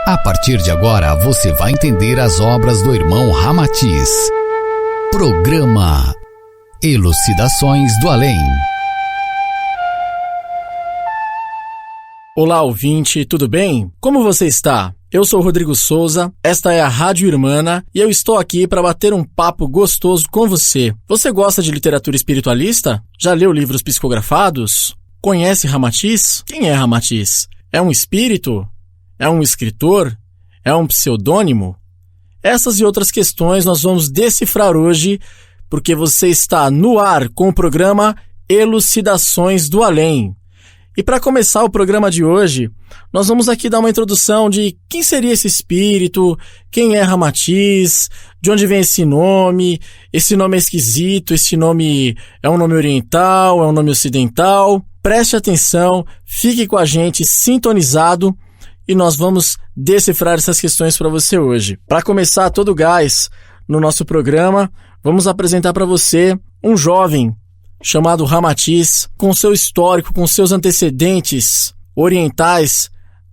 A partir de agora você vai entender as obras do irmão Ramatiz. Programa Elucidações do Além. Olá, ouvinte, tudo bem? Como você está? Eu sou Rodrigo Souza, esta é a Rádio Irmana e eu estou aqui para bater um papo gostoso com você. Você gosta de literatura espiritualista? Já leu livros psicografados? Conhece Ramatiz? Quem é Ramatiz? É um espírito? É um escritor? É um pseudônimo? Essas e outras questões nós vamos decifrar hoje, porque você está no ar com o programa Elucidações do Além. E para começar o programa de hoje, nós vamos aqui dar uma introdução de quem seria esse espírito, quem é Ramatiz, de onde vem esse nome é esquisito, esse nome é um nome oriental, é um nome ocidental. Preste atenção, fique com a gente sintonizado e nós vamos decifrar essas questões para você hoje. Para começar todo o gás no nosso programa, vamos apresentar para você um jovem chamado Ramatiz, com seu histórico, com seus antecedentes orientais.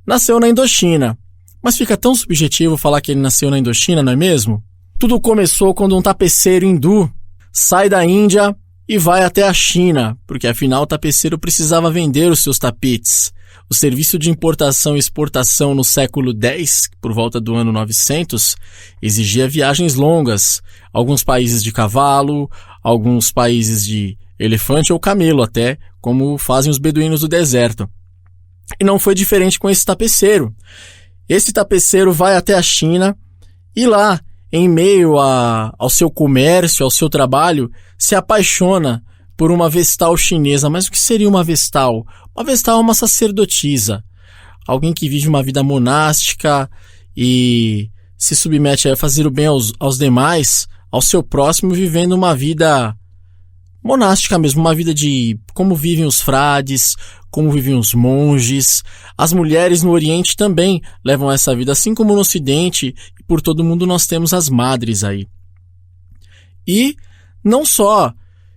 Nasceu na Indochina. Mas fica tão subjetivo falar que ele nasceu na Indochina, não é mesmo? Tudo começou quando um tapeceiro hindu sai da Índia e vai até a China, porque afinal o tapeceiro precisava vender os seus tapetes. O serviço de importação e exportação no século X, por volta do ano 900, exigia viagens longas. Alguns países de cavalo, alguns países de elefante ou camelo até, como fazem os beduínos do deserto. E não foi diferente com esse tapeceiro. Esse tapeceiro vai até a China e lá, em meio ao seu comércio, ao seu trabalho, se apaixona por uma vestal chinesa. Mas o que seria uma vestal? Uma vestal é uma sacerdotisa. Alguém que vive uma vida monástica e se submete a fazer o bem aos demais, ao seu próximo, vivendo uma vida monástica mesmo, uma vida de como vivem os frades, como vivem os monges. As mulheres no Oriente também levam essa vida, assim como no Ocidente, e por todo mundo nós temos as madres aí. E não só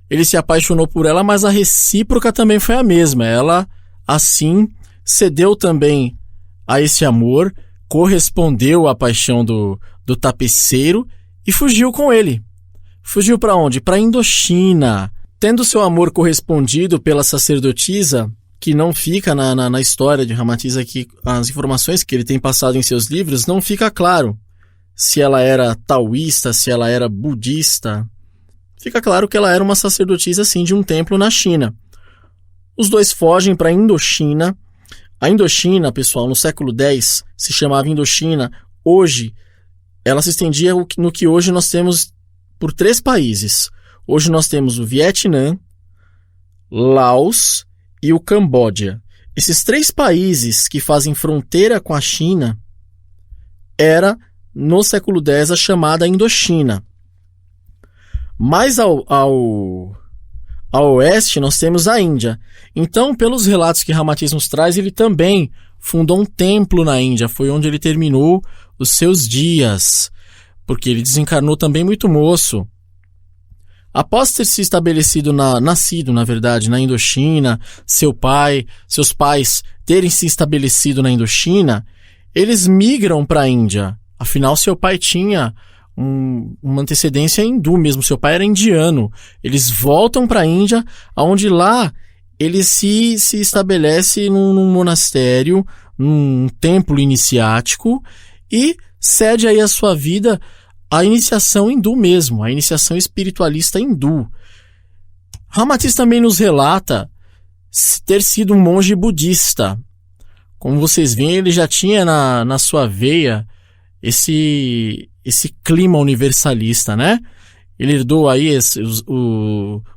ele se apaixonou por ela, mas a recíproca também foi a mesma. Ela, assim, cedeu também a esse amor, correspondeu à paixão do tapeceiro e fugiu com ele. Fugiu para onde? Para a Indochina. Tendo seu amor correspondido pela sacerdotisa, que não fica na história de Ramatiz aqui, as informações que ele tem passado em seus livros, não fica claro se ela era taoísta, se ela era budista. Fica claro que ela era uma sacerdotisa, sim, de um templo na China. Os dois fogem para a Indochina. A Indochina, pessoal, no século X se chamava Indochina. Hoje, ela se estendia no que hoje nós temos por 3 países. Hoje nós temos o Vietnã, Laos e o Camboja. Esses 3 países que fazem fronteira com a China era, no século X, a chamada Indochina. Mais ao oeste nós temos a Índia. Então, pelos relatos que Ramatiz nos traz, ele também fundou um templo na Índia. Foi onde ele terminou os seus dias, porque ele desencarnou também muito moço. Após ter se nascido na Indochina, seus pais terem se estabelecido na Indochina, eles migram para a Índia. Afinal, seu pai tinha uma antecedência hindu mesmo, seu pai era indiano. Eles voltam para a Índia, onde lá ele se estabelece num monastério, num templo iniciático e cede aí a sua vida à iniciação hindu mesmo, a iniciação espiritualista hindu. Ramatiz também nos relata ter sido um monge budista. Como vocês veem, ele já tinha na sua veia esse clima universalista, né? Ele herdou aí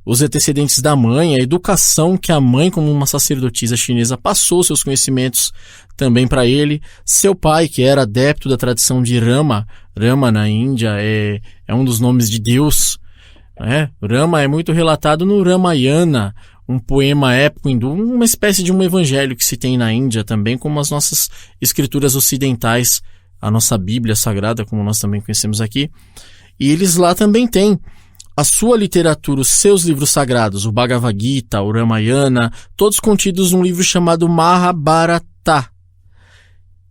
os antecedentes da mãe, a educação que a mãe, como uma sacerdotisa chinesa, passou seus conhecimentos também para ele. Seu pai, que era adepto da tradição de Rama na Índia, é um dos nomes de Deus, né? Rama é muito relatado no Ramayana, um poema épico hindu, uma espécie de um evangelho que se tem na Índia também, como as nossas escrituras ocidentais, a nossa Bíblia Sagrada, como nós também conhecemos aqui. E eles lá também têm a sua literatura, os seus livros sagrados, o Bhagavad Gita, o Ramayana, todos contidos num livro chamado Mahabharata.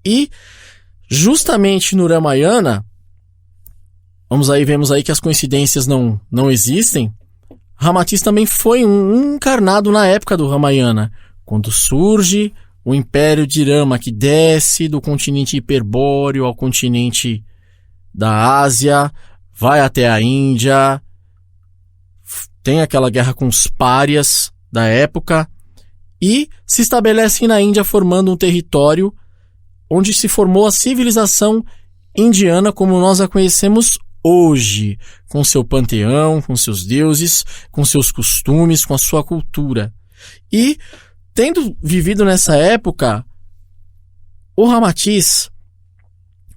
E justamente no Ramayana, vemos aí que as coincidências não existem. Ramatiz também foi um encarnado na época do Ramayana, quando surge o Império de Rama, que desce do continente hiperbóreo ao continente da Ásia, vai até a Índia, tem aquela guerra com os párias da época e se estabelece na Índia, formando um território onde se formou a civilização indiana como nós a conhecemos hoje, com seu panteão, com seus deuses, com seus costumes, com a sua cultura. E, tendo vivido nessa época, o Ramatiz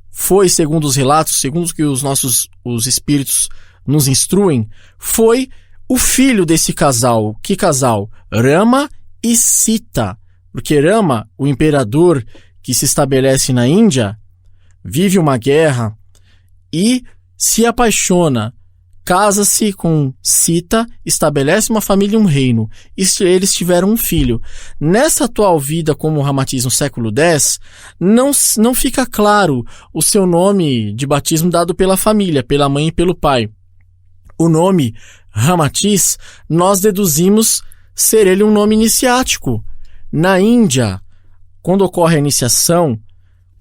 foi, segundo os relatos, segundo o que os espíritos nos instruem, foi o filho desse casal. Que casal? Rama e Sita. Porque Rama, o imperador que se estabelece na Índia, vive uma guerra e se apaixona, casa-se com Sita, estabelece uma família e um reino. E eles tiveram um filho. Nessa atual vida como Ramatiz no século X, não fica claro o seu nome de batismo dado pela família, pela mãe e pelo pai. O nome Ramatiz, nós deduzimos ser ele um nome iniciático. Na Índia, quando ocorre a iniciação,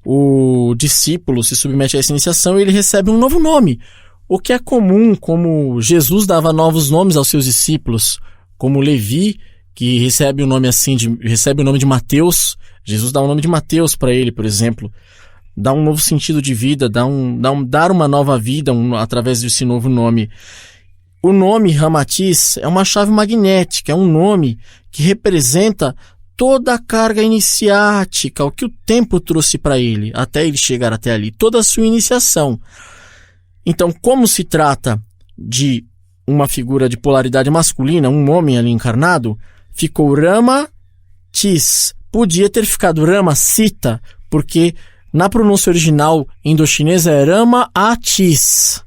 o discípulo se submete a essa iniciação e ele recebe um novo nome. O que é comum, como Jesus dava novos nomes aos seus discípulos, como Levi, que recebe o nome de Mateus. Jesus dá o nome de Mateus para ele, por exemplo. Dá um novo sentido de vida, dar uma nova vida através desse novo nome. O nome Ramatiz é uma chave magnética, é um nome que representa toda a carga iniciática, o que o tempo trouxe para ele, até ele chegar até ali, toda a sua iniciação. Então, como se trata de uma figura de polaridade masculina, um homem ali encarnado, ficou Ramatiz. Podia ter ficado Rama-Sita, porque na pronúncia original indochinesa é Rama-Atiz.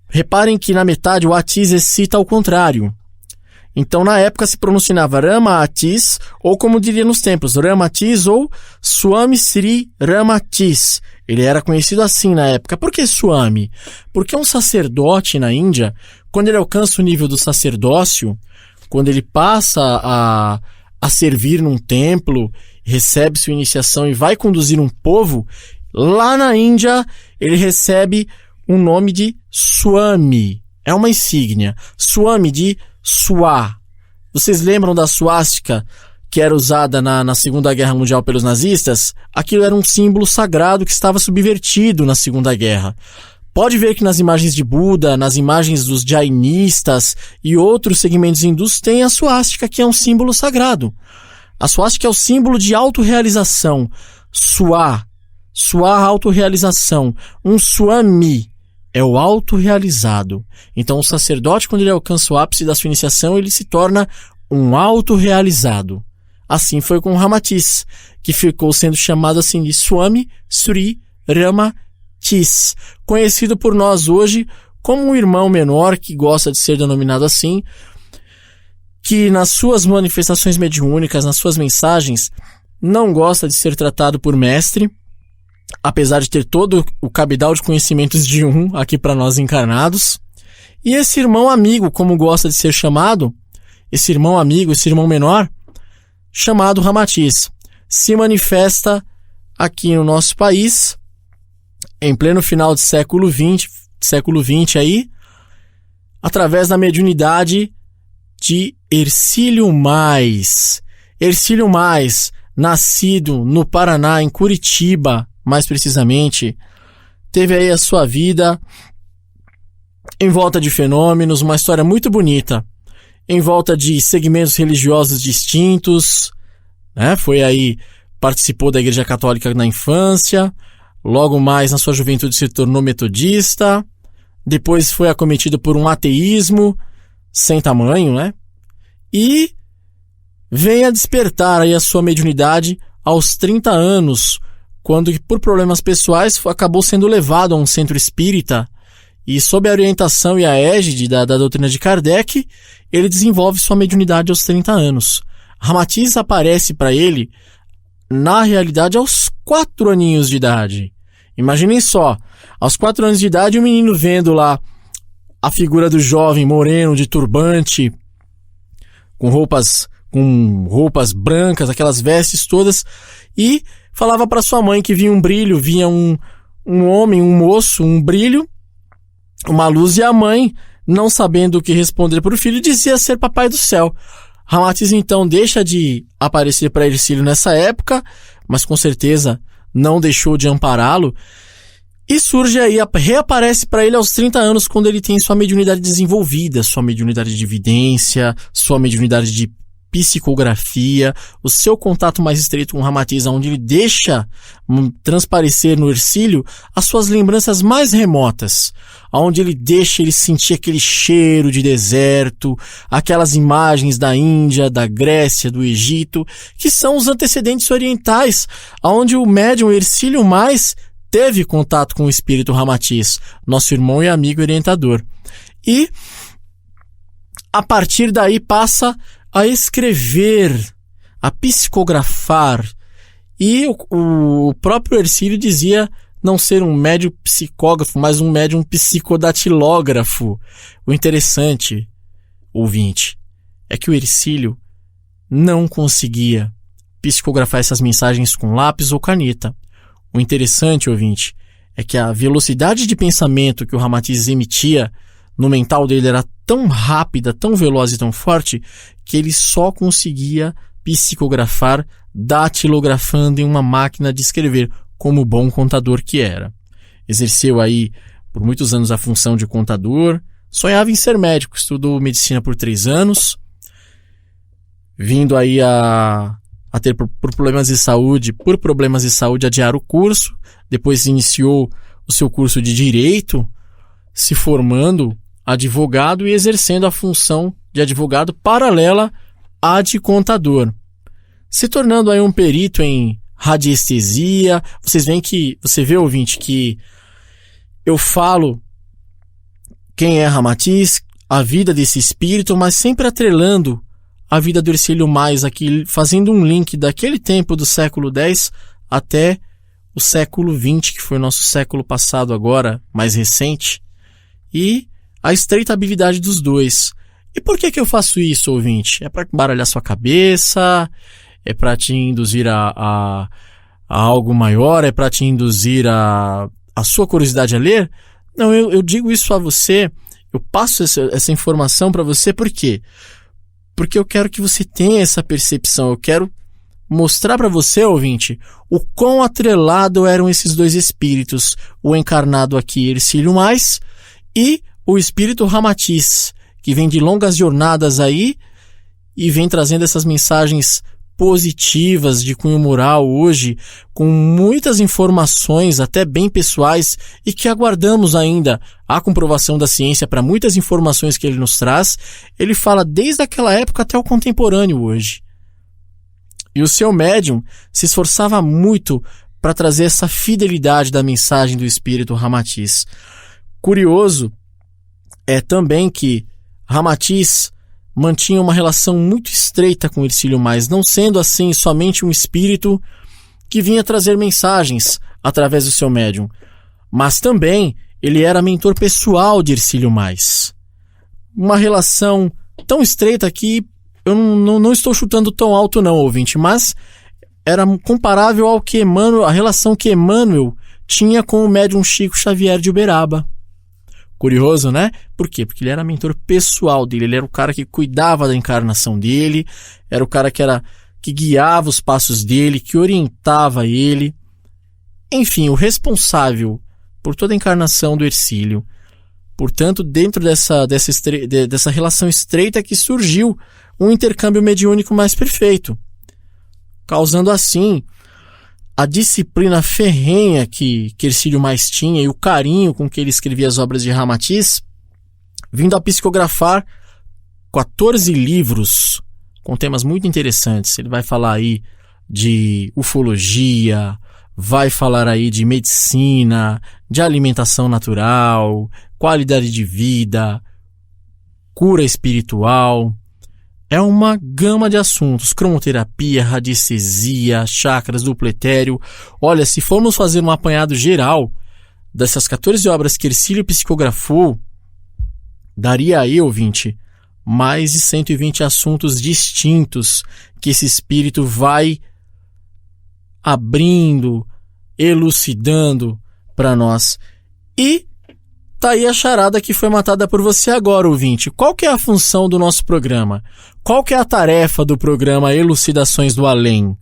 Reparem que na metade o Atiz é Sita ao contrário. Então, na época, se pronunciava Rama-Atiz, ou como diria nos templos, Ramatiz ou Swami Sri Ramatiz. Ele era conhecido assim na época. Por que Swami? Porque um sacerdote na Índia, quando ele alcança o nível do sacerdócio, quando ele passa a servir num templo, recebe sua iniciação e vai conduzir um povo, lá na Índia ele recebe um nome de Swami. É uma insígnia. Swami de Swa. Vocês lembram da suástica que era usada na Segunda Guerra Mundial pelos nazistas? Aquilo era um símbolo sagrado que estava subvertido na Segunda Guerra. Pode ver que nas imagens de Buda, nas imagens dos jainistas e outros segmentos hindus tem a suástica, que é um símbolo sagrado. A suástica é o símbolo de autorrealização. Swa, autorrealização. Um Swami é o autorrealizado. Então o sacerdote, quando ele alcança o ápice da sua iniciação, ele se torna um autorrealizado. Assim foi com o Ramatiz, que ficou sendo chamado assim de Swami Sri Ramatiz, conhecido por nós hoje como um irmão menor, que gosta de ser denominado assim, que nas suas manifestações mediúnicas, nas suas mensagens, não gosta de ser tratado por mestre, apesar de ter todo o cabedal de conhecimentos de aqui para nós encarnados. E esse irmão amigo, como gosta de ser chamado, esse irmão amigo, esse irmão menor, chamado Ramatiz, se manifesta aqui no nosso país, em pleno final do século XX aí, através da mediunidade de Hercílio Mais. Hercílio Mais, nascido no Paraná, em Curitiba, mais precisamente, teve aí a sua vida em volta de fenômenos, uma história muito bonita, em volta de segmentos religiosos distintos, né? Participou da Igreja Católica na infância, logo mais na sua juventude se tornou metodista, depois foi acometido por um ateísmo sem tamanho, né? E vem a despertar aí a sua mediunidade aos 30 anos, quando, por problemas pessoais, acabou sendo levado a um centro espírita e, sob a orientação e a égide da doutrina de Kardec, ele desenvolve sua mediunidade aos 30 anos. Ramatiz aparece para ele na realidade, aos 4 aninhos de idade. Imaginem só, aos 4 anos de idade, o menino vendo lá a figura do jovem moreno de turbante, com roupas brancas, aquelas vestes todas, e falava para sua mãe que via um brilho, via um homem, um moço, um brilho, uma luz, e a mãe, não sabendo o que responder para o filho, dizia ser Papai do Céu. Ramatiz então deixa de aparecer para Hercílio nessa época, mas com certeza não deixou de ampará-lo, e surge aí, reaparece para ele aos 30 anos, quando ele tem sua mediunidade desenvolvida, sua mediunidade de vidência, sua mediunidade de psicografia, o seu contato mais estreito com o Ramatiz, onde ele deixa transparecer no Hercílio as suas lembranças mais remotas, onde ele deixa ele sentir aquele cheiro de deserto, aquelas imagens da Índia, da Grécia, do Egito, que são os antecedentes orientais, onde o médium Hercílio mais teve contato com o espírito Ramatiz, nosso irmão e amigo orientador. E a partir daí passa a escrever, a psicografar. E o próprio Hercílio dizia não ser um médium psicógrafo, mas um médium psicodatilógrafo. O interessante, ouvinte, é que o Hercílio não conseguia psicografar essas mensagens com lápis ou caneta. O interessante, ouvinte, é que a velocidade de pensamento que o Ramatiz emitia no mental dele era tão rápida, tão veloz e tão forte, que ele só conseguia psicografar datilografando em uma máquina de escrever, como bom contador que era. Exerceu aí por muitos anos a função de contador, sonhava em ser médico, estudou medicina por 3 anos, vindo aí a ter por problemas de saúde adiar o curso, depois iniciou o seu curso de Direito, se formando advogado e exercendo a função de advogado paralela à de contador, se tornando aí um perito em radiestesia. Você vê, ouvinte, que eu falo quem é Ramatiz, a vida desse espírito, mas sempre atrelando a vida do Hercílio Mais aqui, fazendo um link daquele tempo do século X até o século XX, que foi o nosso século passado agora, mais recente, e a estreita habilidade dos dois. E por que eu faço isso, ouvinte? É para baralhar sua cabeça? É para te induzir a algo maior? É para te induzir a sua curiosidade a ler? Não, eu digo isso a você, eu passo essa informação para você, por quê? Porque eu quero que você tenha essa percepção, eu quero mostrar para você, ouvinte, o quão atrelado eram esses dois espíritos, o encarnado aqui, Hercílio Mais, e o espírito Ramatiz, que vem de longas jornadas aí e vem trazendo essas mensagens positivas de cunho moral hoje, com muitas informações até bem pessoais e que aguardamos ainda a comprovação da ciência para muitas informações que ele nos traz. Ele fala desde aquela época até o contemporâneo hoje. E o seu médium se esforçava muito para trazer essa fidelidade da mensagem do espírito Ramatiz. Curioso é também que Ramatiz mantinha uma relação muito estreita com Hercílio Mais, não sendo assim somente um espírito que vinha trazer mensagens através do seu médium, mas também ele era mentor pessoal de Hercílio Mais. Uma relação tão estreita que eu não estou chutando tão alto não, ouvinte, mas era comparável ao que a relação que Emmanuel tinha com o médium Chico Xavier de Uberaba. Curioso, né? Por quê? Porque ele era mentor pessoal dele, ele era o cara que cuidava da encarnação dele, era o cara que guiava os passos dele, que orientava ele. Enfim, o responsável por toda a encarnação do Hercílio. Portanto, dentro dessa relação estreita que surgiu um intercâmbio mediúnico mais perfeito, causando assim a disciplina ferrenha que Hercílio Mais tinha e o carinho com que ele escrevia as obras de Ramatiz, vindo a psicografar 14 livros com temas muito interessantes. Ele vai falar aí de ufologia, vai falar aí de medicina, de alimentação natural, qualidade de vida, cura espiritual, É uma gama de assuntos, cromoterapia, radiestesia, chakras, duplo etéreo. Olha, se formos fazer um apanhado geral dessas 14 obras que Hercílio psicografou, daria aí, ouvinte, mais de 120 assuntos distintos que esse espírito vai abrindo, elucidando para nós. E tá aí a charada que foi matada por você agora, ouvinte. Qual que é a função do nosso programa? Qual que é a tarefa do programa Elucidações do Além?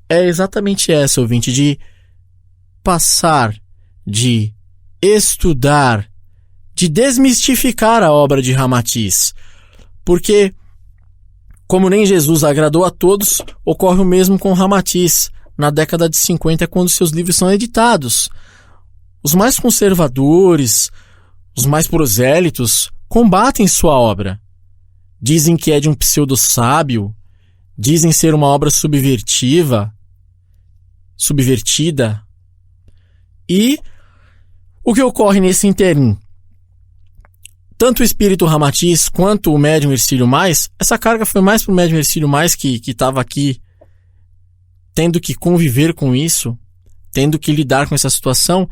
É exatamente essa, ouvinte, de passar, de estudar, de desmistificar a obra de Ramatiz. Porque, como nem Jesus agradou a todos, ocorre o mesmo com Ramatiz, na década de 50, quando seus livros são editados. Os mais conservadores, os mais prosélitos, combatem sua obra. Dizem que é de um pseudo-sábio, dizem ser uma obra subvertida. E o que ocorre nesse interim? Tanto o espírito Ramatiz quanto o médium Hercílio Mais, essa carga foi mais para o médium Hercílio Mais que estava aqui tendo que conviver com isso, tendo que lidar com essa situação,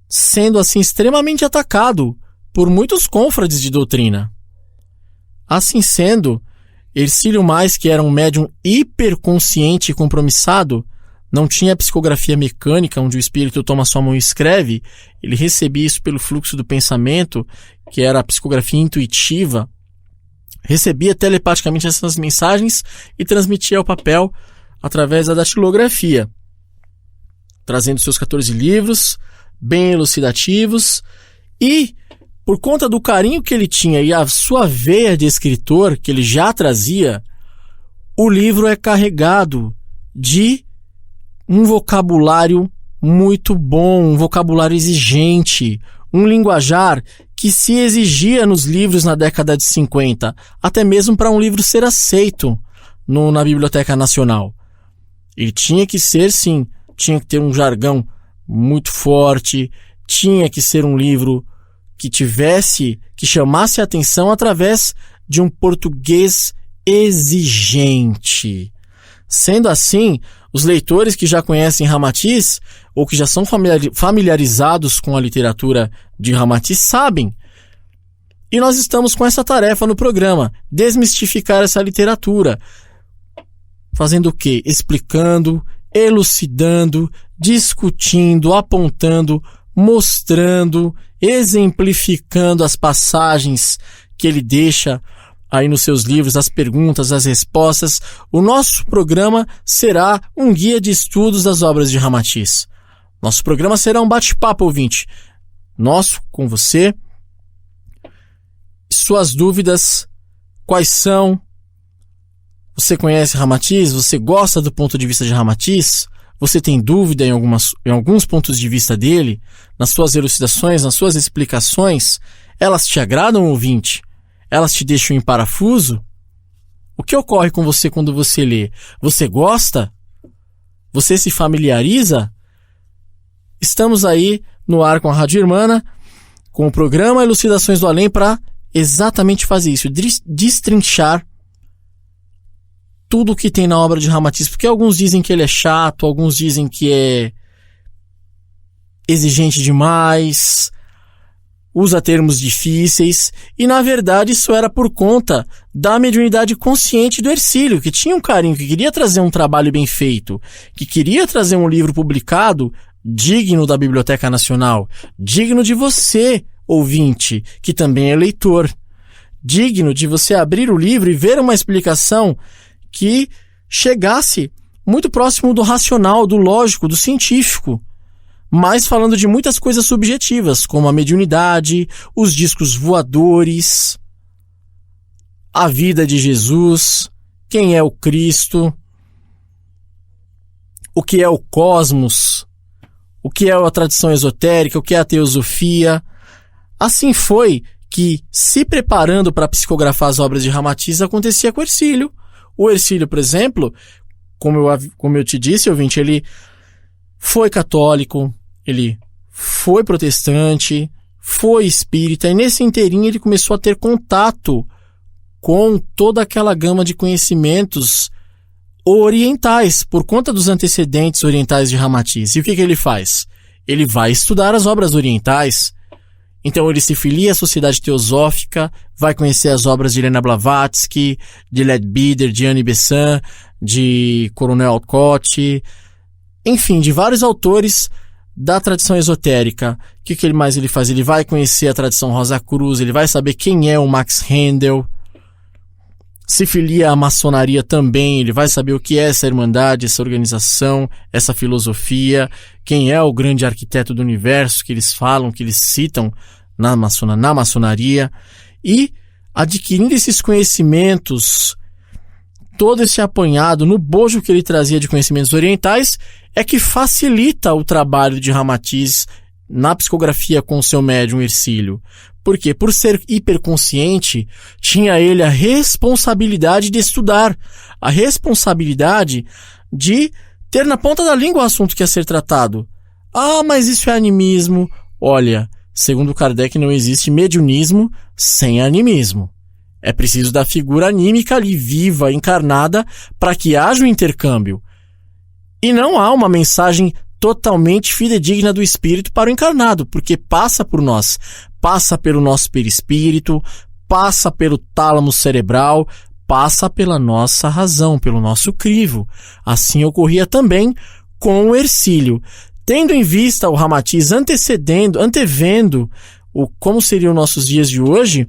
sendo assim extremamente atacado por muitos cônfrades de doutrina. Assim sendo, Hercílio Mais, que era um médium hiperconsciente e compromissado, não tinha psicografia mecânica, onde o espírito toma sua mão e escreve, ele recebia isso pelo fluxo do pensamento, que era a psicografia intuitiva, recebia telepaticamente essas mensagens e transmitia ao papel através da datilografia, trazendo seus 14 livros, bem elucidativos, e por conta do carinho que ele tinha e a sua veia de escritor que ele já trazia, o livro é carregado de um vocabulário muito bom, um vocabulário exigente, um linguajar que se exigia nos livros na década de 50, até mesmo para um livro ser aceito na Biblioteca Nacional. Ele tinha que ser, sim, tinha que ter um jargão muito forte, tinha que ser um livro que chamasse a atenção através de um português exigente. Sendo assim, os leitores que já conhecem Ramatiz, ou que já são familiarizados com a literatura de Ramatiz, sabem. E nós estamos com essa tarefa no programa, desmistificar essa literatura. Fazendo o quê? Explicando, elucidando, discutindo, apontando, mostrando, exemplificando as passagens que ele deixa aí nos seus livros, as perguntas, as respostas. O nosso programa será um guia de estudos das obras de Ramatiz. Nosso programa será um bate-papo, ouvinte. Nosso, com você. Suas dúvidas, quais são? Você conhece Ramatiz? Você gosta do ponto de vista de Ramatiz? Você tem dúvida em alguns pontos de vista dele? Nas suas elucidações, nas suas explicações? Elas te agradam, ouvinte? Elas te deixam em parafuso? O que ocorre com você quando você lê? Você gosta? Você se familiariza? Estamos aí no ar com a Rádio Irmana, com o programa Elucidações do Além, para exatamente fazer isso, destrinchar tudo o que tem na obra de Ramatiz, porque alguns dizem que ele é chato, alguns dizem que é exigente demais, usa termos difíceis, e na verdade isso era por conta da mediunidade consciente do Hercílio, que tinha um carinho, que queria trazer um trabalho bem feito, que queria trazer um livro publicado digno da Biblioteca Nacional, digno de você, ouvinte, que também é leitor, digno de você abrir o livro e ver uma explicação que chegasse muito próximo do racional, do lógico, do científico, mas falando de muitas coisas subjetivas, como a mediunidade, os discos voadores, a vida de Jesus, quem é o Cristo, o que é o cosmos, o que é a tradição esotérica, o que é a teosofia. Assim foi que, se preparando para psicografar as obras de Ramatiz, acontecia com Hercílio. O Hercílio, por exemplo, como eu te disse, ouvinte, ele foi católico, ele foi protestante, foi espírita, e nesse inteirinho ele começou a ter contato com toda aquela gama de conhecimentos orientais, por conta dos antecedentes orientais de Ramatiz. E o que ele faz? Ele vai estudar as obras orientais. Então ele se filia à Sociedade Teosófica, vai conhecer as obras de Helena Blavatsky, de Leadbeater, de Annie Besant, de Coronel Alcott, enfim, de vários autores da tradição esotérica. O que ele mais ele faz? Ele vai conhecer a tradição Rosa Cruz, ele vai saber quem é o Max Handel, se filia à maçonaria também, ele vai saber o que é essa irmandade, essa organização, essa filosofia, quem é o grande arquiteto do universo que eles falam, que eles citam na maçonaria. E, adquirindo esses conhecimentos, todo esse apanhado no bojo que ele trazia de conhecimentos orientais, é que facilita o trabalho de Ramatiz na psicografia com o seu médium Hercílio. Por quê? Por ser hiperconsciente, tinha ele a responsabilidade de estudar, a responsabilidade de ter na ponta da língua o assunto que ia ser tratado. Ah, mas isso é animismo. Olha, segundo Kardec, não existe mediunismo sem animismo. É preciso da figura anímica ali, viva, encarnada, para que haja um intercâmbio. E não há uma mensagem totalmente fidedigna do espírito para o encarnado, porque passa por nós, passa pelo nosso perispírito, passa pelo tálamo cerebral, passa pela nossa razão, pelo nosso crivo. Assim ocorria também com o Hercílio. Tendo em vista o Ramatiz antevendo como seriam nossos dias de hoje,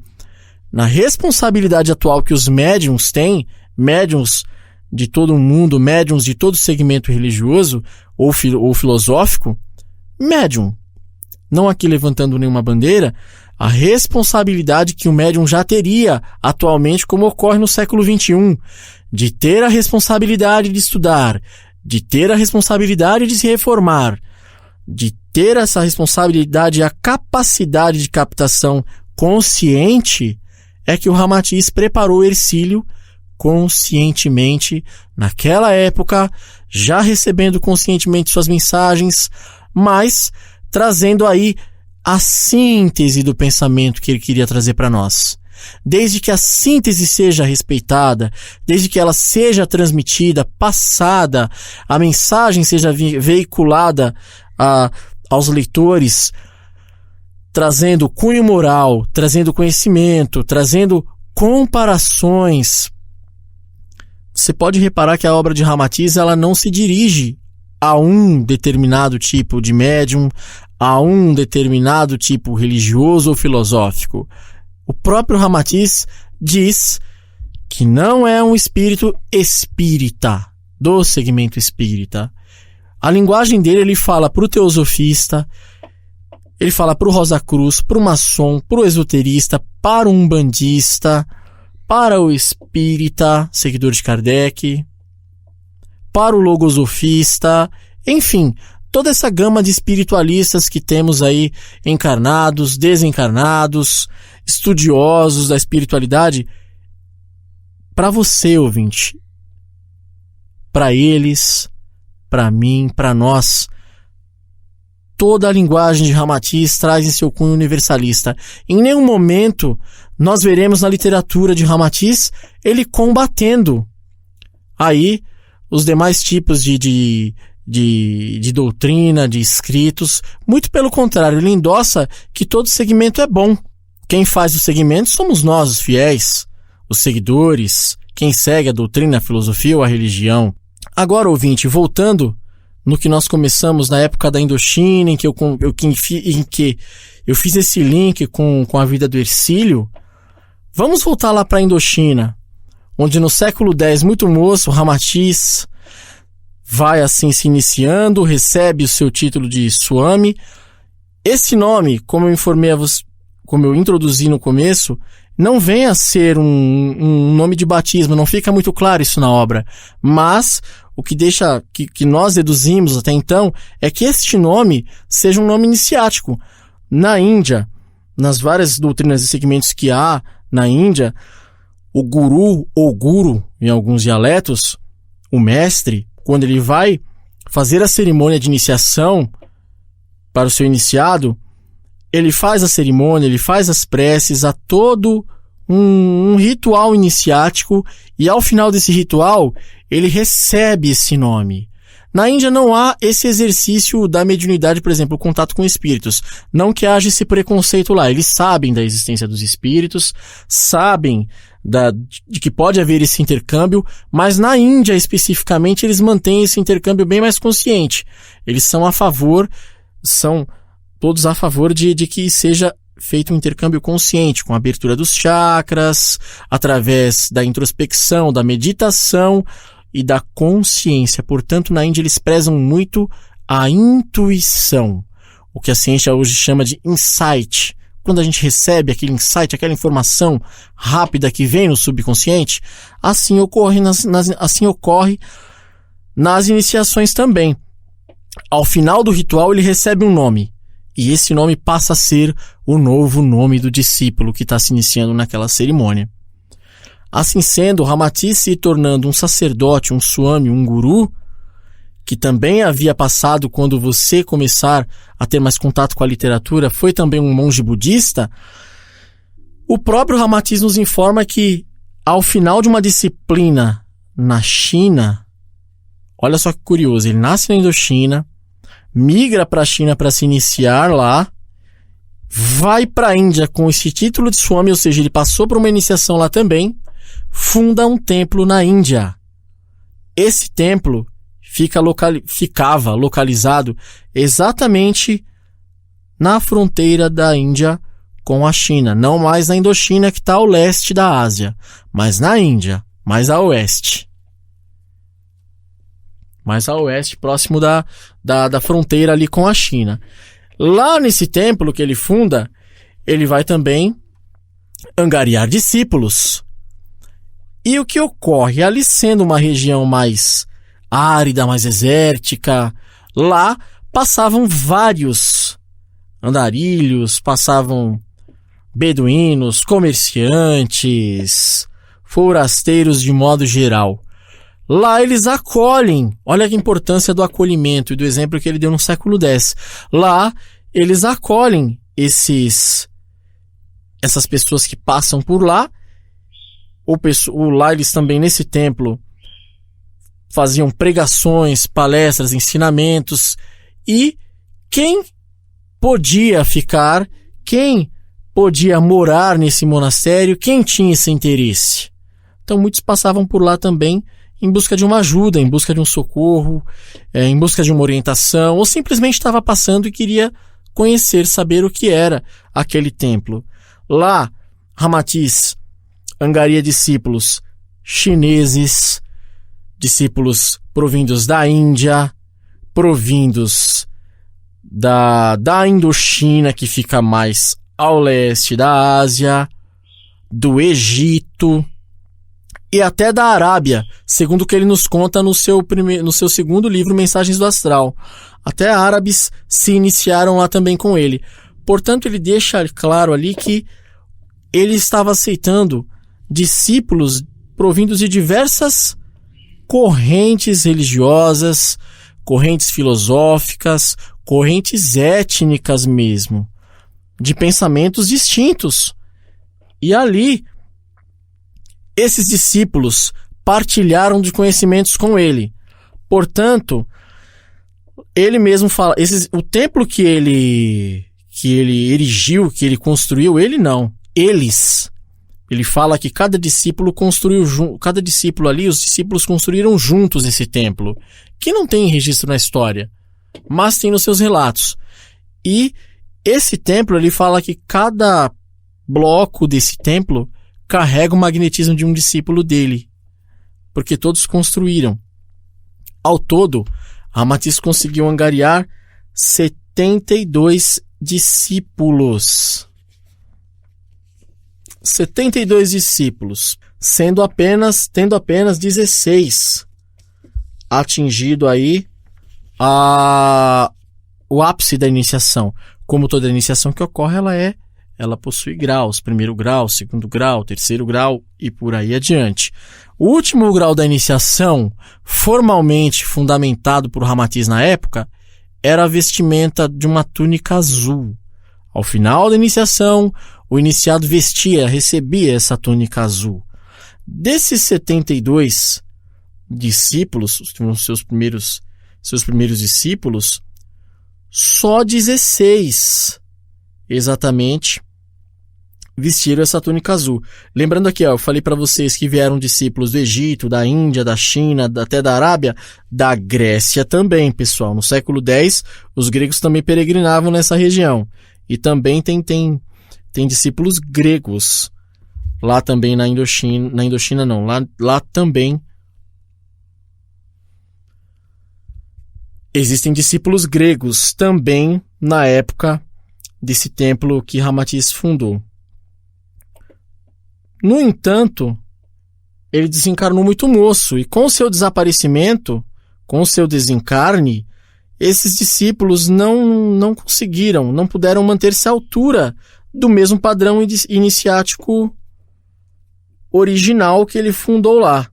na responsabilidade atual que os médiums têm, médiums de todo o mundo, médiums de todo segmento religioso ou filosófico, médium, não aqui levantando nenhuma bandeira, a responsabilidade que o médium já teria atualmente, como ocorre no século XXI, de ter a responsabilidade de estudar, de ter a responsabilidade de se reformar, de ter essa responsabilidade e a capacidade de captação consciente, é que o Ramatiz preparou Hercílio conscientemente, naquela época, já recebendo conscientemente suas mensagens, mas trazendo aí a síntese do pensamento que ele queria trazer para nós. Desde que a síntese seja respeitada, desde que ela seja transmitida, passada, a mensagem seja veiculada aos leitores, trazendo cunho moral, trazendo conhecimento, trazendo comparações. Você pode reparar que a obra de Ramatiz, ela não se dirige a um determinado tipo de médium, a um determinado tipo religioso ou filosófico. O próprio Ramatiz diz que não é um espírito espírita, do segmento espírita. A linguagem dele, ele fala para o teosofista, ele fala para o Rosa Cruz, para o maçom, para o esoterista, para o umbandista, para o espírita, seguidor de Kardec, para o logosofista, enfim, toda essa gama de espiritualistas que temos aí, encarnados, desencarnados, estudiosos da espiritualidade. Para você, ouvinte, para eles, para mim, para nós, toda a linguagem de Ramatiz traz em seu cunho universalista. Em nenhum momento nós veremos na literatura de Ramatiz ele combatendo aí os demais tipos de doutrina, de escritos. Muito pelo contrário, ele endossa que todo segmento é bom. Quem faz o segmento somos nós, os fiéis, os seguidores, quem segue a doutrina, a filosofia ou a religião. Agora, ouvinte, voltando no que nós começamos na época da Indochina, em que eu fiz esse link com a vida do Hercílio, vamos voltar lá para a Indochina, onde no século X, muito moço, Ramatiz vai assim se iniciando, recebe o seu título de Swami. Esse nome, como eu introduzi no começo, não vem a ser um nome de batismo, não fica muito claro isso na obra, mas o que deixa, que nós deduzimos até então, é que este nome seja um nome iniciático. Na Índia, nas várias doutrinas e segmentos que há na Índia, o guru ou guru, em alguns dialetos, o mestre, quando ele vai fazer a cerimônia de iniciação para o seu iniciado, ele faz a cerimônia, ele faz as preces a todo um ritual iniciático, e ao final desse ritual, ele recebe esse nome. Na Índia não há esse exercício da mediunidade, por exemplo, o contato com espíritos. Não que haja esse preconceito lá. Eles sabem da existência dos espíritos, sabem de que pode haver esse intercâmbio, mas na Índia especificamente eles mantêm esse intercâmbio bem mais consciente. Eles são todos a favor de que seja feito um intercâmbio consciente, com a abertura dos chakras, através da introspecção, da meditação e da consciência. Portanto, na Índia eles prezam muito a intuição, o que a ciência hoje chama de insight. Quando a gente recebe aquele insight, aquela informação rápida que vem no subconsciente, assim ocorre nas iniciações também. Ao final do ritual ele recebe um nome, e esse nome passa a ser o novo nome do discípulo que está se iniciando naquela cerimônia. Assim sendo, Ramatiz se tornando um sacerdote, um swami, um guru, que também havia passado quando você começar a ter mais contato com a literatura, foi também um monge budista, o próprio Ramatiz nos informa que, ao final de uma disciplina na China, olha só que curioso, ele nasce na Indochina, migra para a China para se iniciar lá, vai para a Índia com esse título de Swami, ou seja, ele passou por uma iniciação lá também, funda um templo na Índia. Esse templo ficava localizado exatamente na fronteira da Índia com a China, não mais na Indochina, que está ao leste da Ásia, mas na Índia, mais a oeste. Mais a oeste, próximo da fronteira ali com a China. Lá nesse templo que ele funda, ele vai também angariar discípulos. E o que ocorre? Ali sendo uma região mais árida, mais desértica, lá passavam vários andarilhos, passavam beduínos, comerciantes, forasteiros de modo geral. Lá eles acolhem, olha a importância do acolhimento e do exemplo que ele deu no século X. Lá eles acolhem essas pessoas que passam por lá. Lá eles também nesse templo faziam pregações, palestras, ensinamentos, e quem podia ficar, quem podia morar nesse monastério, quem tinha esse interesse. Então muitos passavam por lá também em busca de uma ajuda, em busca de um socorro, em busca de uma orientação, ou simplesmente estava passando e queria conhecer, saber o que era aquele templo. Lá, Ramatiz angaria discípulos chineses, discípulos provindos da Índia, provindos da Indochina, que fica mais ao leste da Ásia, do Egito e até da Arábia, segundo o que ele nos conta no seu segundo livro, Mensagens do Astral. Até árabes se iniciaram lá também com ele. Portanto, ele deixa claro ali que ele estava aceitando discípulos provindos de diversas correntes religiosas, correntes filosóficas, correntes étnicas mesmo, de pensamentos distintos. E ali, esses discípulos partilharam de conhecimentos com ele. Portanto, ele mesmo fala, o templo que ele erigiu, que ele construiu, ele não, eles. Ele fala que cada discípulo ali, os discípulos construíram juntos esse templo, que não tem registro na história, mas tem nos seus relatos. E esse templo, ele fala que cada bloco desse templo carrega o magnetismo de um discípulo dele, porque todos construíram. Ao todo, Ramatiz conseguiu angariar 72 discípulos. 72 discípulos, tendo apenas 16 atingido aí o ápice da iniciação. Como toda iniciação que ocorre, ela possui graus, primeiro grau, segundo grau, terceiro grau e por aí adiante. O último grau da iniciação, formalmente fundamentado por Ramatiz na época, era a vestimenta de uma túnica azul. Ao final da iniciação, o iniciado recebia essa túnica azul. Desses 72 discípulos, seus primeiros discípulos, só 16 exatamente vestiram essa túnica azul. Lembrando aqui, eu falei para vocês que vieram discípulos do Egito, da Índia, da China, até da Arábia, da Grécia também, pessoal. No século X, os gregos também peregrinavam nessa região. E também tem discípulos gregos lá também na Indochina não, lá também existem discípulos gregos também na época desse templo que Ramatiz fundou. No entanto, ele desencarnou muito moço e com seu desaparecimento, com seu desencarne, esses discípulos não conseguiram, não puderam manter-se à altura do mesmo padrão iniciático original que ele fundou lá.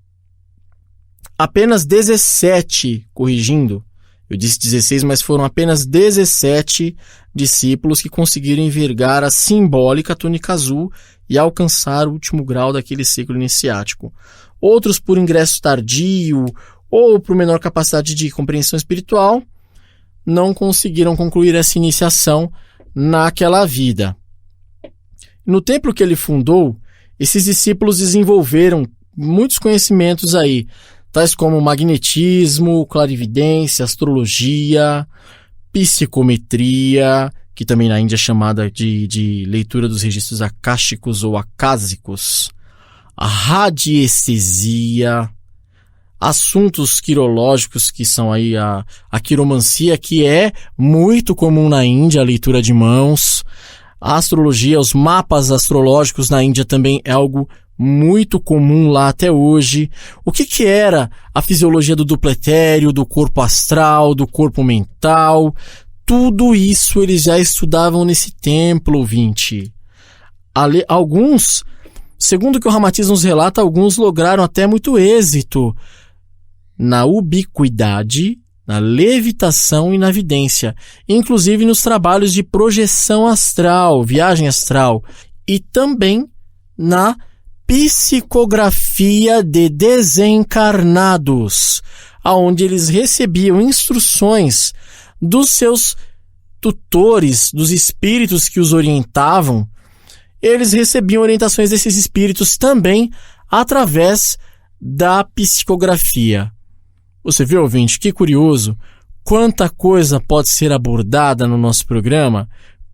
Apenas 17, corrigindo, eu disse 16, mas foram apenas 17 discípulos que conseguiram envergar a simbólica túnica azul e alcançar o último grau daquele ciclo iniciático. Outros, por ingresso tardio ou por menor capacidade de compreensão espiritual, não conseguiram concluir essa iniciação naquela vida. No templo que ele fundou, esses discípulos desenvolveram muitos conhecimentos aí, tais como magnetismo, clarividência, astrologia, psicometria, que também na Índia é chamada de leitura dos registros akáshicos ou acásicos, a radiestesia, assuntos quirológicos, que são aí a quiromancia, que é muito comum na Índia, a leitura de mãos, a astrologia, os mapas astrológicos na Índia também é algo muito comum lá até hoje. O que era a fisiologia do duplo etéreo, do corpo astral, do corpo mental? Tudo isso eles já estudavam nesse templo, ouvinte. Alguns, segundo o que o Ramatiz nos relata, alguns lograram até muito êxito na ubiquidade, na levitação e na vidência, inclusive nos trabalhos de projeção astral, viagem astral, e também na psicografia de desencarnados, aonde eles recebiam instruções dos seus tutores, dos espíritos que os orientavam. Eles recebiam orientações desses espíritos também através da psicografia. Você viu, ouvinte, que curioso, quanta coisa pode ser abordada no nosso programa,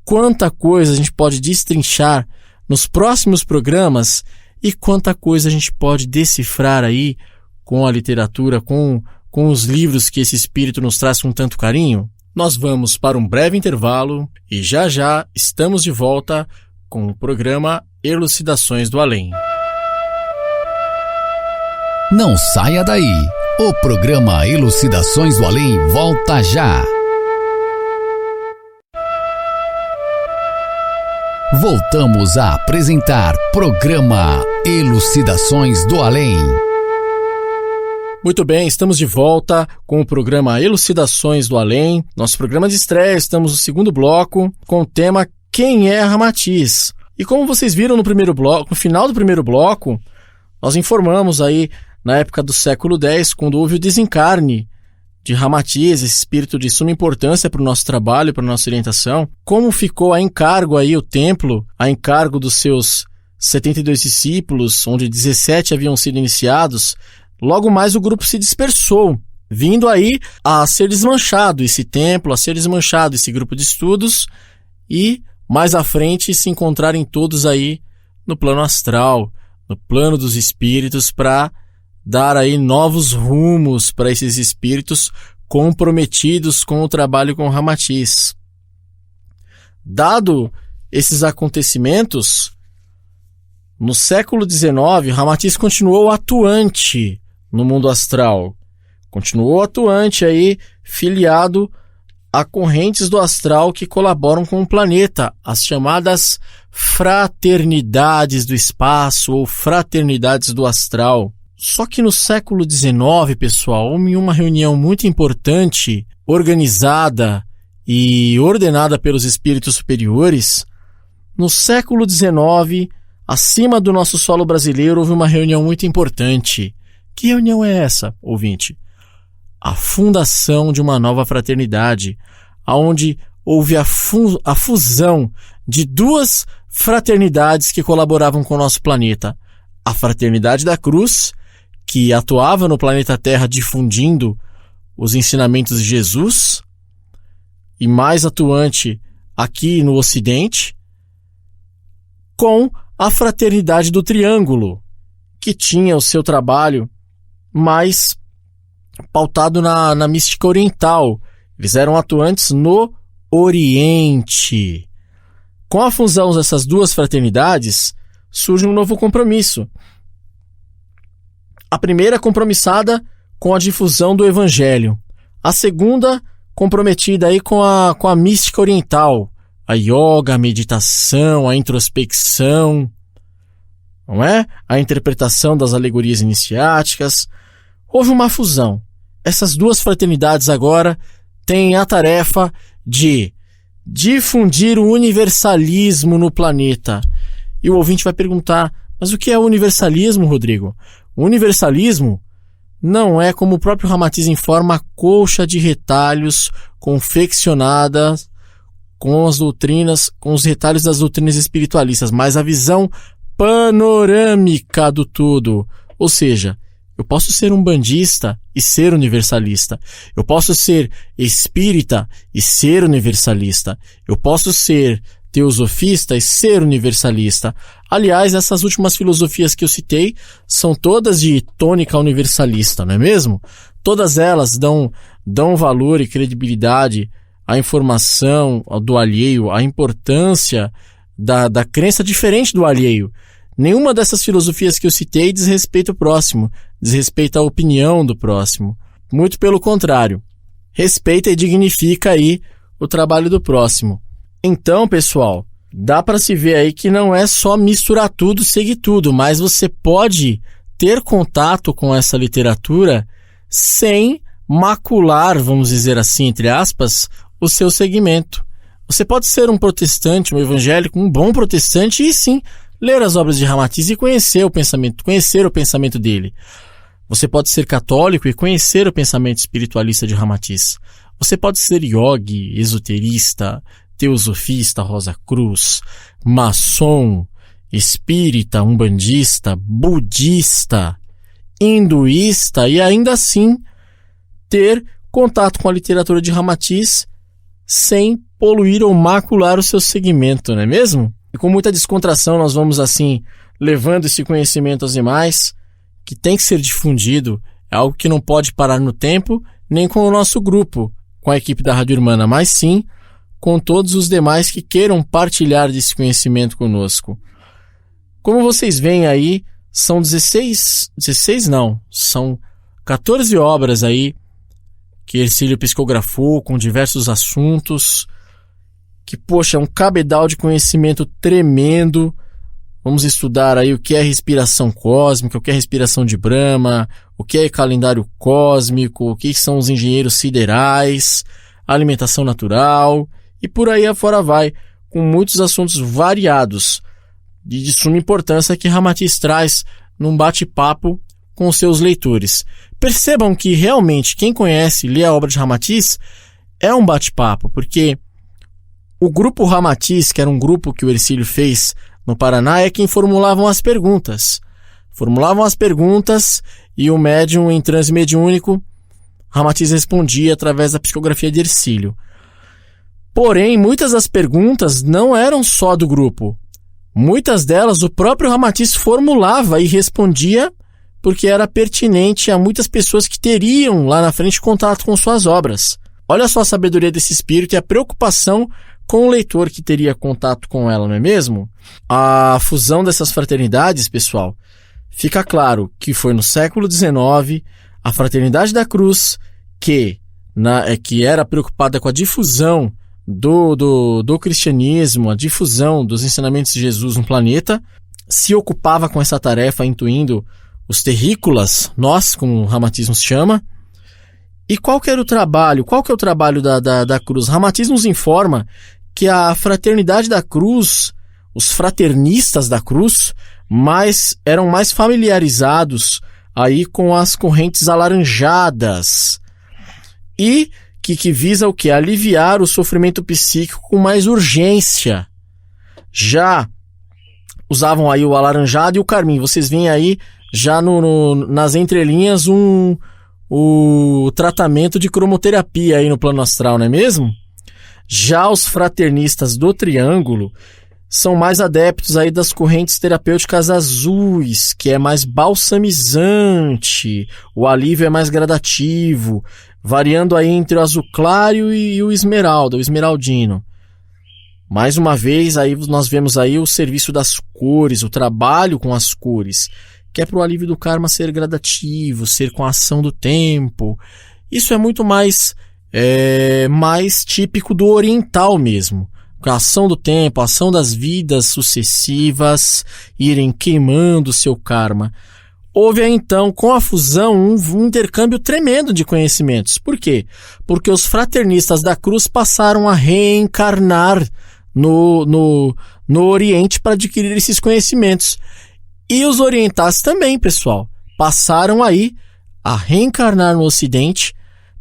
quanta coisa a gente pode destrinchar nos próximos programas e quanta coisa a gente pode decifrar aí com a literatura, com os livros que esse espírito nos traz com tanto carinho. Nós vamos para um breve intervalo e já estamos de volta com o programa Elucidações do Além. Não saia daí. O programa Elucidações do Além volta já. Voltamos a apresentar programa Elucidações do Além. Muito bem, estamos de volta com o programa Elucidações do Além. Nosso programa de estreia, estamos no segundo bloco com o tema Quem é Ramatiz? E como vocês viram no primeiro bloco, no final do primeiro bloco, nós informamos aí na época do século X, quando houve o desencarne de Ramatiz, esse espírito de suma importância para o nosso trabalho, para a nossa orientação, como ficou a encargo aí o templo, a encargo dos seus 72 discípulos, onde 17 haviam sido iniciados. Logo mais o grupo se dispersou, vindo aí a ser desmanchado esse templo, a ser desmanchado esse grupo de estudos e mais à frente se encontrarem todos aí no plano astral, no plano dos espíritos, para dar aí novos rumos para esses espíritos comprometidos com o trabalho com Ramatiz. Dado esses acontecimentos, no século XIX, Ramatiz continuou atuante no mundo astral. Continuou atuante aí, filiado a correntes do astral que colaboram com o planeta, as chamadas fraternidades do espaço ou fraternidades do astral. Só que no século XIX, pessoal, em uma reunião muito importante, organizada e ordenada pelos espíritos superiores, no século XIX, acima do nosso solo brasileiro, houve uma reunião muito importante. Que reunião é essa, ouvinte? A fundação de uma nova fraternidade, onde houve a fusão de duas fraternidades que colaboravam com o nosso planeta. A Fraternidade da Cruz, que atuava no planeta Terra difundindo os ensinamentos de Jesus, e mais atuante aqui no Ocidente, com a Fraternidade do Triângulo, que tinha o seu trabalho mais pautado na mística oriental. Eles eram atuantes no Oriente. Com a fusão dessas duas fraternidades, surge um novo compromisso. A primeira compromissada com a difusão do Evangelho. A segunda comprometida aí com a mística oriental. A yoga, a meditação, a introspecção, não é? A interpretação das alegorias iniciáticas. Houve uma fusão. Essas duas fraternidades agora têm a tarefa de difundir o universalismo no planeta. E o ouvinte vai perguntar, mas o que é universalismo, Rodrigo? O universalismo não é, como o próprio Ramatiz informa, a colcha de retalhos confeccionada com as doutrinas, com os retalhos das doutrinas espiritualistas, mas a visão panorâmica do todo. Ou seja, eu posso ser um bandista e ser universalista. Eu posso ser espírita e ser universalista. Eu posso ser teosofista e ser universalista. Aliás, essas últimas filosofias que eu citei são todas de tônica universalista, não é mesmo? Todas elas dão valor e credibilidade à informação do alheio, à importância da crença diferente do alheio. Nenhuma dessas filosofias que eu citei diz respeito ao próximo, diz respeito à opinião do próximo. Muito pelo contrário, respeita e dignifica aí o trabalho do próximo. Então, pessoal, dá para se ver aí que não é só misturar tudo, seguir tudo, mas você pode ter contato com essa literatura sem macular, vamos dizer assim, entre aspas, o seu segmento. Você pode ser um protestante, um evangélico, um bom protestante e sim, ler as obras de Ramatiz e conhecer o pensamento dele. Você pode ser católico e conhecer o pensamento espiritualista de Ramatiz. Você pode ser yogi, esoterista, teosofista, Rosa Cruz, maçom, espírita, umbandista, budista, hinduísta e ainda assim ter contato com a literatura de Ramatiz sem poluir ou macular o seu segmento, não é mesmo? E com muita descontração nós vamos assim levando esse conhecimento aos demais, que tem que ser difundido, é algo que não pode parar no tempo, nem com o nosso grupo, com a equipe da Rádio Irmana, mas sim com todos os demais que queiram partilhar desse conhecimento conosco. Como vocês veem aí, são 14 obras aí que Hercílio psicografou com diversos assuntos, que, poxa, é um cabedal de conhecimento tremendo. Vamos estudar aí o que é respiração cósmica, o que é respiração de Brahma, o que é calendário cósmico, o que são os engenheiros siderais, alimentação natural, e por aí afora vai, com muitos assuntos variados e de suma importância que Ramatiz traz num bate-papo com seus leitores. Percebam que realmente quem conhece e lê a obra de Ramatiz é um bate-papo, porque o grupo Ramatiz, que era um grupo que o Hercílio fez no Paraná, é quem formulavam as perguntas. Formulavam as perguntas e o médium em transe mediúnico, Ramatiz respondia através da psicografia de Hercílio. Porém, muitas das perguntas não eram só do grupo. Muitas delas o próprio Ramatiz formulava e respondia porque era pertinente a muitas pessoas que teriam lá na frente contato com suas obras. Olha só a sabedoria desse espírito e a preocupação com o leitor que teria contato com ela, não é mesmo? A fusão dessas fraternidades, pessoal, fica claro que foi no século XIX, a Fraternidade da Cruz, que era preocupada com a difusão do cristianismo, a difusão dos ensinamentos de Jesus no planeta, se ocupava com essa tarefa, intuindo os terrícolas, nós, como o Ramatiz nos chama. E qual que é o trabalho da Cruz? Ramatiz nos informa que a Fraternidade da Cruz os fraternistas da cruz eram mais familiarizados aí com as correntes alaranjadas e que visa o quê? Aliviar o sofrimento psíquico com mais urgência. Já usavam aí o alaranjado e o carmim. Vocês veem aí já nas entrelinhas o tratamento de cromoterapia aí no plano astral, não é mesmo? Já os fraternistas do triângulo são mais adeptos aí das correntes terapêuticas azuis, que é mais balsamizante, o alívio é mais gradativo, variando aí entre o azul claro e o esmeralda, o esmeraldino. Mais uma vez, aí nós vemos aí o serviço das cores, o trabalho com as cores, que é para o alívio do karma ser gradativo, ser com a ação do tempo. Isso é muito mais típico do oriental mesmo. A ação do tempo, a ação das vidas sucessivas irem queimando seu karma. Houve aí, então, com a fusão, um intercâmbio tremendo de conhecimentos. Por quê? Porque os fraternistas da cruz passaram a reencarnar no Oriente para adquirir esses conhecimentos. E os orientais também, pessoal, passaram aí a reencarnar no Ocidente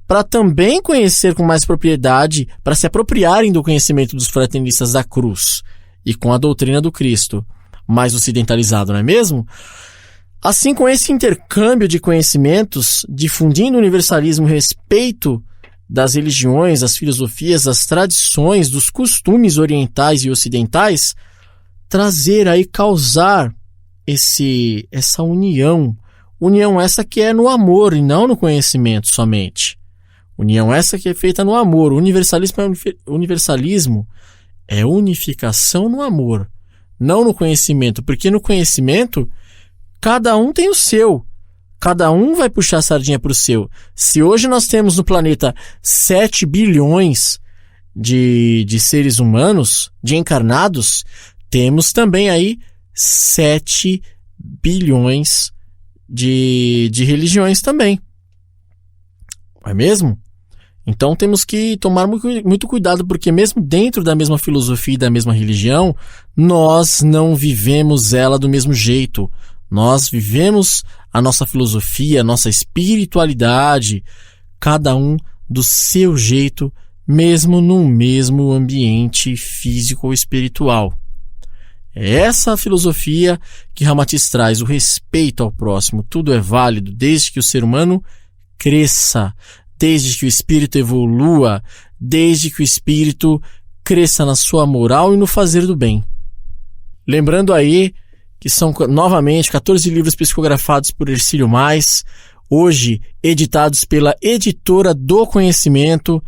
para também conhecer com mais propriedade, para se apropriarem do conhecimento dos fraternistas da cruz e com a doutrina do Cristo, mais ocidentalizado, não é mesmo? Assim, com esse intercâmbio de conhecimentos, difundindo o universalismo e respeito das religiões, das filosofias, das tradições, dos costumes orientais e ocidentais, trazer aí, causar essa união essa que é no amor e não no conhecimento somente. União essa que é feita no amor. Universalismo é unificação no amor, não no conhecimento, porque no conhecimento cada um tem o seu. Cada um vai puxar a sardinha para o seu. Se hoje nós temos no planeta 7 bilhões de seres humanos, de encarnados, temos também aí 7 bilhões de religiões também. Não é mesmo? Então temos que tomar muito cuidado, porque mesmo dentro da mesma filosofia e da mesma religião, nós não vivemos ela do mesmo jeito. Nós vivemos a nossa filosofia, a nossa espiritualidade, cada um do seu jeito, mesmo no mesmo ambiente físico ou espiritual. É essa a filosofia que Ramatiz traz, o respeito ao próximo. Tudo é válido desde que o ser humano cresça, desde que o espírito evolua, desde que o espírito cresça na sua moral e no fazer do bem. Lembrando aí que são, novamente, 14 livros psicografados por Hercílio Mais, hoje editados pela Editora do Conhecimento,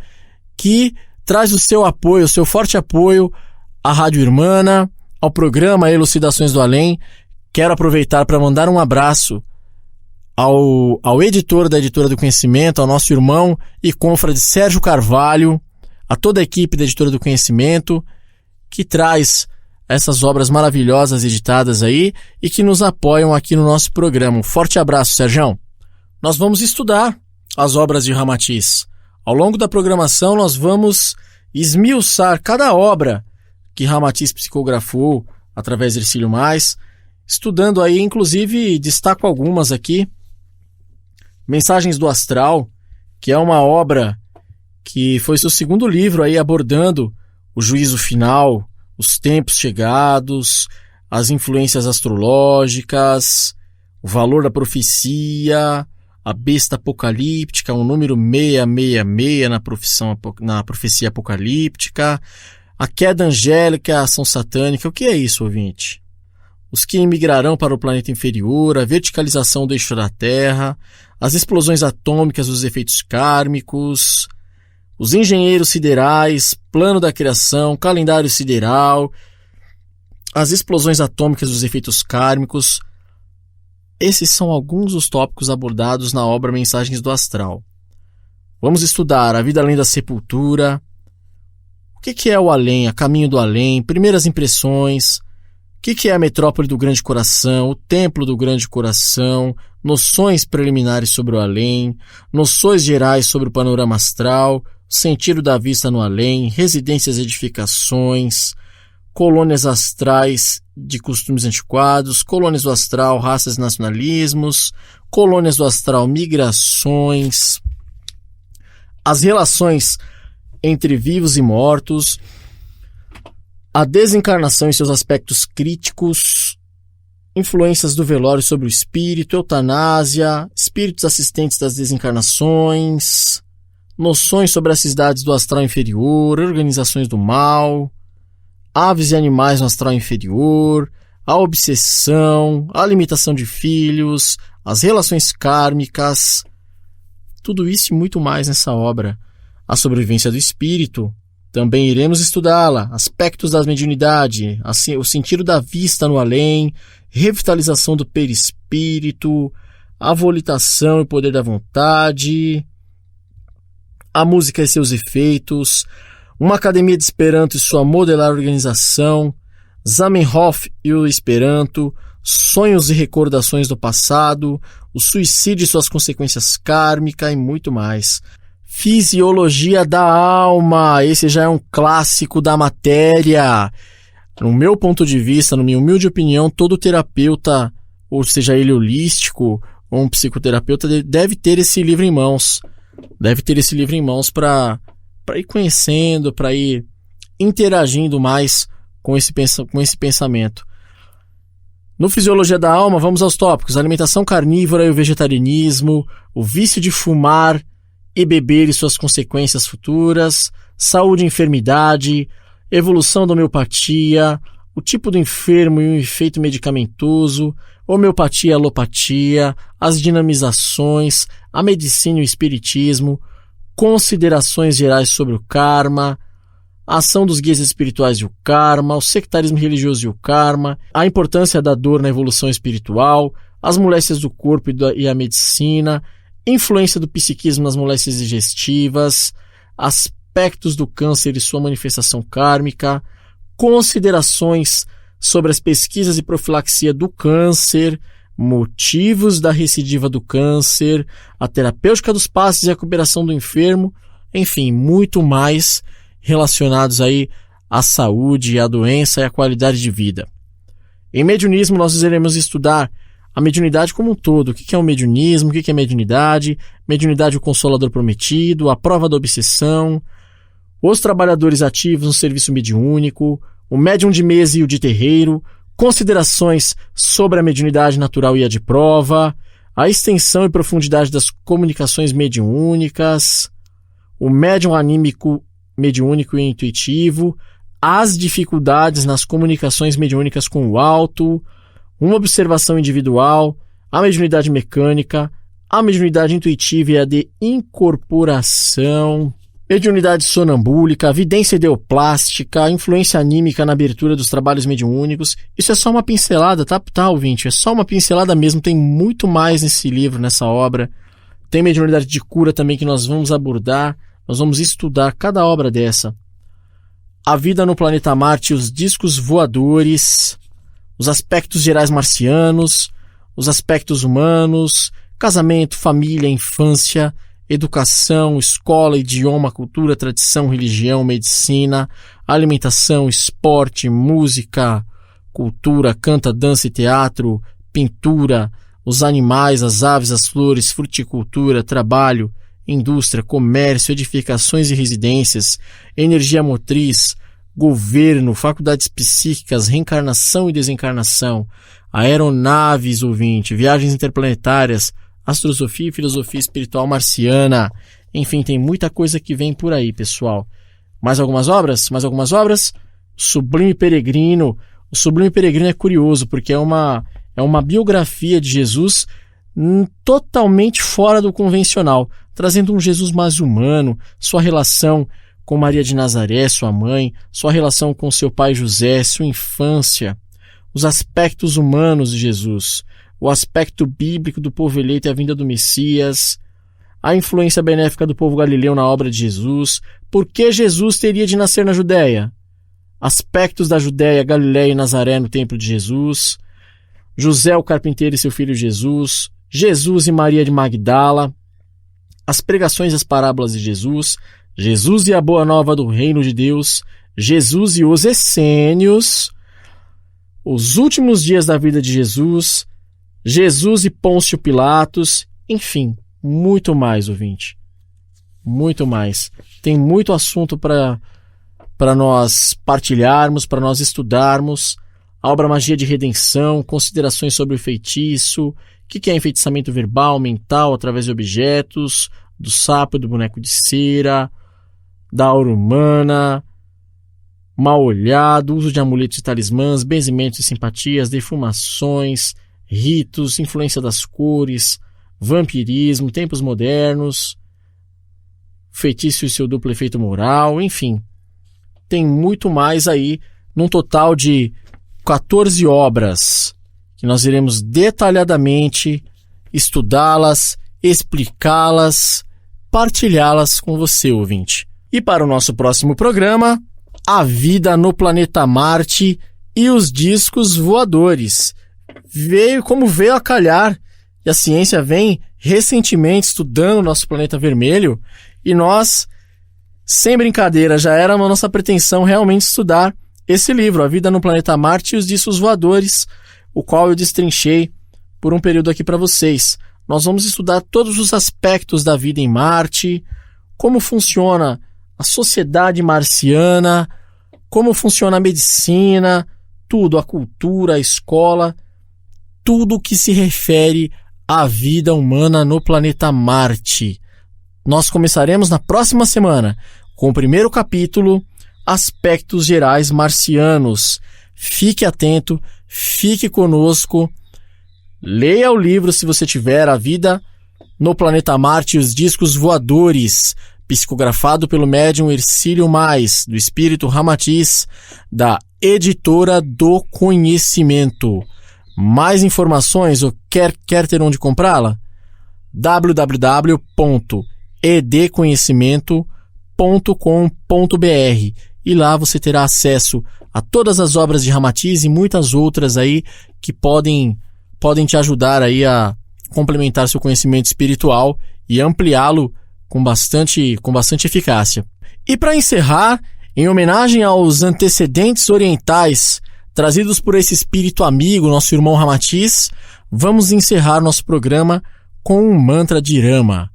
que traz o seu apoio, o seu forte apoio à Rádio Irmana, ao programa Elucidações do Além. Quero aproveitar para mandar um abraço ao editor da Editora do Conhecimento, ao nosso irmão e confrade Sérgio Carvalho, a toda a equipe da Editora do Conhecimento, que traz essas obras maravilhosas editadas aí e que nos apoiam aqui no nosso programa. Um forte abraço, Sérgio. Nós vamos estudar as obras de Ramatiz. Ao longo da programação, nós vamos esmiuçar cada obra que Ramatiz psicografou através de Hercílio Mais, estudando aí, inclusive, destaco algumas aqui. Mensagens do Astral, que é uma obra que foi seu segundo livro aí, abordando o juízo final, os tempos chegados, as influências astrológicas, o valor da profecia, a besta apocalíptica, o número 666 na profecia apocalíptica, a queda angélica, a ação satânica. O que é isso, ouvinte? Os que emigrarão para o planeta inferior, a verticalização do eixo da Terra, as explosões atômicas dos efeitos kármicos, os engenheiros siderais, plano da criação, calendário sideral, as explosões atômicas dos efeitos kármicos. Esses são alguns dos tópicos abordados na obra Mensagens do Astral. Vamos estudar a vida além da sepultura, o que é o além, a caminho do além, primeiras impressões, o que é a metrópole do Grande Coração, o templo do Grande Coração, noções preliminares sobre o além, noções gerais sobre o panorama astral, sentido da vista no além, residências e edificações, colônias astrais de costumes antiquados, colônias do astral, raças e nacionalismos, colônias do astral, migrações, as relações entre vivos e mortos, a desencarnação em seus aspectos críticos, influências do velório sobre o espírito, eutanásia, espíritos assistentes das desencarnações, noções sobre as cidades do astral inferior, organizações do mal, aves e animais no astral inferior, a obsessão, a limitação de filhos, as relações kármicas, tudo isso e muito mais nessa obra. A sobrevivência do espírito, também iremos estudá-la, aspectos da mediunidade, o sentido da vista no além, revitalização do perispírito, a volitação e o poder da vontade, a música e seus efeitos, uma academia de Esperanto e sua modelar organização, Zamenhof e o Esperanto, sonhos e recordações do passado, o suicídio e suas consequências kármicas e muito mais. Fisiologia da alma, esse já é um clássico da matéria. No meu ponto de vista, na minha humilde opinião, todo terapeuta, ou seja ele holístico ou um psicoterapeuta, deve ter esse livro em mãos. Deve ter esse livro em mãos para ir conhecendo, para ir interagindo mais com esse pensamento. No Fisiologia da Alma, vamos aos tópicos: alimentação carnívora e o vegetarianismo, o vício de fumar e beber e suas consequências futuras, saúde e enfermidade, evolução da homeopatia, o tipo do enfermo e o efeito medicamentoso, homeopatia e alopatia, as dinamizações, a medicina e o espiritismo, considerações gerais sobre o karma, a ação dos guias espirituais e o karma, o sectarismo religioso e o karma, a importância da dor na evolução espiritual, as moléstias do corpo e a medicina, influência do psiquismo nas moléstias digestivas, aspectos do câncer e sua manifestação kármica, considerações sobre as pesquisas e profilaxia do câncer, motivos da recidiva do câncer, a terapêutica dos passes e a recuperação do enfermo, enfim, muito mais relacionados aí à saúde, à doença e à qualidade de vida. Em mediunismo, nós iremos estudar a mediunidade como um todo. O que é o mediunismo? O que é mediunidade? Mediunidade, o consolador prometido, a prova da obsessão, os trabalhadores ativos no serviço mediúnico, o médium de mesa e o de terreiro, considerações sobre a mediunidade natural e a de prova, a extensão e profundidade das comunicações mediúnicas, o médium anímico, mediúnico e intuitivo, as dificuldades nas comunicações mediúnicas com o alto, uma observação individual, a mediunidade mecânica, a mediunidade intuitiva e a de incorporação, mediunidade sonambúlica, vidência ideoplástica, influência anímica na abertura dos trabalhos mediúnicos. Isso é só uma pincelada, tá, ouvinte? É só uma pincelada mesmo, tem muito mais nesse livro, nessa obra. Tem mediunidade de cura também que nós vamos abordar, nós vamos estudar cada obra dessa. A vida no planeta Marte, os discos voadores, os aspectos gerais marcianos, os aspectos humanos, casamento, família, infância, educação, escola, idioma, cultura, tradição, religião, medicina, alimentação, esporte, música, cultura, canta, dança e teatro, pintura, os animais, as aves, as flores, fruticultura, trabalho, indústria, comércio, edificações e residências, energia motriz, governo, faculdades psíquicas, reencarnação e desencarnação, aeronaves, ouvinte, viagens interplanetárias, astrosofia e filosofia espiritual marciana. Enfim, tem muita coisa que vem por aí, pessoal. Mais algumas obras? Sublime Peregrino. O Sublime Peregrino é curioso, porque é uma biografia de Jesus totalmente fora do convencional, trazendo um Jesus mais humano, sua relação com Maria de Nazaré, sua mãe, sua relação com seu pai José, sua infância, os aspectos humanos de Jesus, o aspecto bíblico do povo eleito e a vinda do Messias, a influência benéfica do povo galileu na obra de Jesus, por que Jesus teria de nascer na Judéia, aspectos da Judéia, Galiléia e Nazaré no templo de Jesus, José o carpinteiro e seu filho Jesus, Jesus e Maria de Magdala, as pregações e as parábolas de Jesus, Jesus e a boa nova do reino de Deus, Jesus e os Essênios, os últimos dias da vida de Jesus, Jesus e Pôncio Pilatos, enfim, muito mais, ouvinte. Muito mais. Tem muito assunto para nós partilharmos, para nós estudarmos. A obra Magia de Redenção, considerações sobre o feitiço, o que é enfeitiçamento verbal, mental, através de objetos, do sapo e do boneco de cera, da aura humana, mal olhado, uso de amuletos e talismãs, benzimentos e simpatias, defumações, ritos, influência das cores, vampirismo, tempos modernos, feitiço e seu duplo efeito moral, enfim. Tem muito mais aí, num total de 14 obras, que nós iremos detalhadamente estudá-las, explicá-las, partilhá-las com você, ouvinte. E para o nosso próximo programa, a vida no planeta Marte e os discos voadores. Como veio a calhar, e a ciência vem recentemente estudando o nosso planeta vermelho, e nós, sem brincadeira, já era a nossa pretensão realmente estudar esse livro, A Vida no Planeta Marte e os Discos Voadores, o qual eu destrinchei por um período aqui para vocês. Nós vamos estudar todos os aspectos da vida em Marte, como funciona a sociedade marciana, como funciona a medicina, tudo, a cultura, a escola, tudo que se refere à vida humana no planeta Marte. Nós começaremos na próxima semana com o primeiro capítulo, Aspectos Gerais Marcianos. Fique atento, fique conosco, leia o livro se você tiver, A Vida no Planeta Marte e os Discos Voadores, psicografado pelo médium Hercílio Mais, do Espírito Ramatiz, da Editora do Conhecimento. Mais informações ou quer ter onde comprá-la? www.edconhecimento.com.br, e lá você terá acesso a todas as obras de Ramatiz e muitas outras aí que podem te ajudar aí a complementar seu conhecimento espiritual e ampliá-lo com bastante eficácia. E para encerrar, em homenagem aos antecedentes orientais trazidos por esse espírito amigo, nosso irmão Ramatiz, vamos encerrar nosso programa com um mantra de Rama.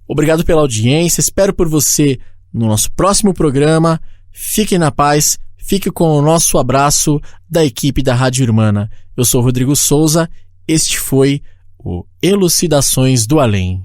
Obrigado pela audiência, espero por você no nosso próximo programa. Fique na paz, fique com o nosso abraço da equipe da Rádio Irmana. Eu sou Rodrigo Souza, este foi o Elucidações do Além.